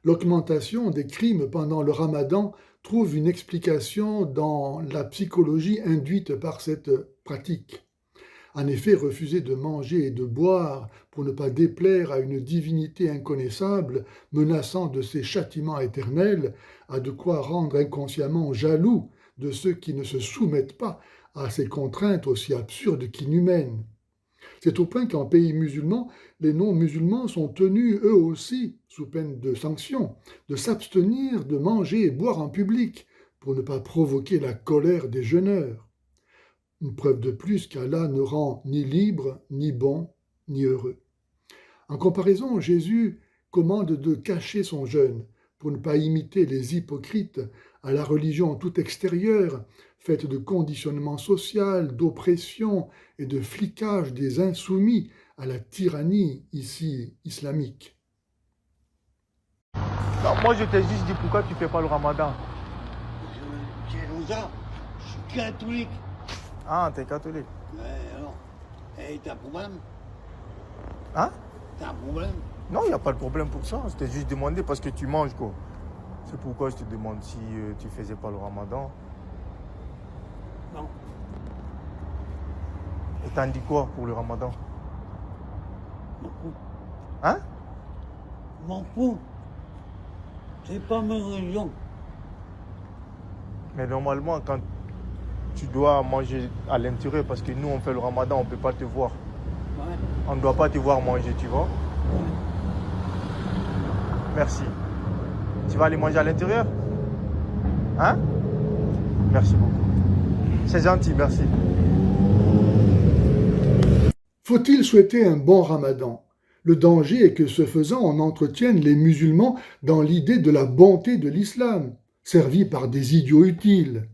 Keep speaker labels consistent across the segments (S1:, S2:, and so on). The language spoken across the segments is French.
S1: L'augmentation des crimes pendant le Ramadan trouve une explication dans la psychologie induite par cette pratique. En effet, refuser de manger et de boire pour ne pas déplaire à une divinité inconnaissable, menaçant de ses châtiments éternels, a de quoi rendre inconsciemment jaloux de ceux qui ne se soumettent pas à ces contraintes aussi absurdes qu'inhumaines. C'est au point qu'en pays musulman, les non-musulmans sont tenus, eux aussi, sous peine de sanctions, de s'abstenir de manger et boire en public pour ne pas provoquer la colère des jeûneurs. Une preuve de plus qu'Allah ne rend ni libre, ni bon, ni heureux. En comparaison, Jésus commande de cacher son jeûne pour ne pas imiter les hypocrites à la religion toute extérieure, faite de conditionnement social, d'oppression et de flicage des insoumis à la tyrannie ici islamique.
S2: Non, moi je t'ai juste dit pourquoi tu fais pas le ramadan.
S3: J'ai rosa, je suis catholique.
S2: Ah, t'es catholique.
S3: Alors, et t'as un problème?
S2: Hein?
S3: T'as un problème?
S2: Non, il n'y a pas de problème pour ça. Je t'ai juste demandé parce que tu manges quoi. C'est pourquoi je te demande si tu faisais pas le ramadan.
S3: Non.
S2: Et t'en dis quoi pour le ramadan?
S3: M'en fous.
S2: Hein?
S3: M'en fous. C'est pas ma religion.
S2: Mais normalement, quand tu dois manger à l'intérieur, parce que nous on fait le ramadan, on ne peut pas te voir.
S3: Ouais.
S2: On ne doit pas te voir manger, tu vois?
S3: Ouais.
S2: Merci. Tu vas aller manger à l'intérieur? Hein? Merci beaucoup. C'est gentil, merci.
S1: Faut-il souhaiter un bon Ramadan? Le danger est que ce faisant, on entretienne les musulmans dans l'idée de la bonté de l'islam, servis par des idiots utiles.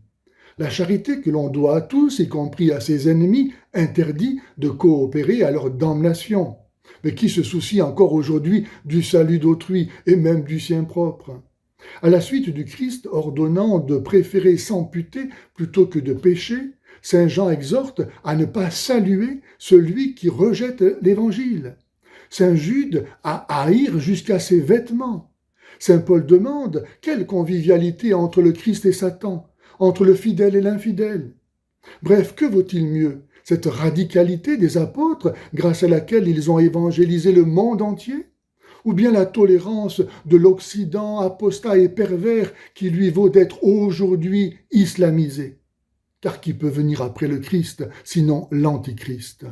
S1: La charité que l'on doit à tous, y compris à ses ennemis, interdit de coopérer à leur damnation. Mais qui se soucie encore aujourd'hui du salut d'autrui et même du sien propre? À la suite du Christ ordonnant de préférer s'amputer plutôt que de pécher, Saint Jean exhorte à ne pas saluer celui qui rejette l'Évangile. Saint Jude à haïr jusqu'à ses vêtements. Saint Paul demande quelle convivialité entre le Christ et Satan, entre le fidèle et l'infidèle. Bref, que vaut-il mieux? Cette radicalité des apôtres grâce à laquelle ils ont évangélisé le monde entier? Ou bien la tolérance de l'Occident apostat et pervers qui lui vaut d'être aujourd'hui islamisé? Car qui peut venir après le Christ, sinon l'Antichrist?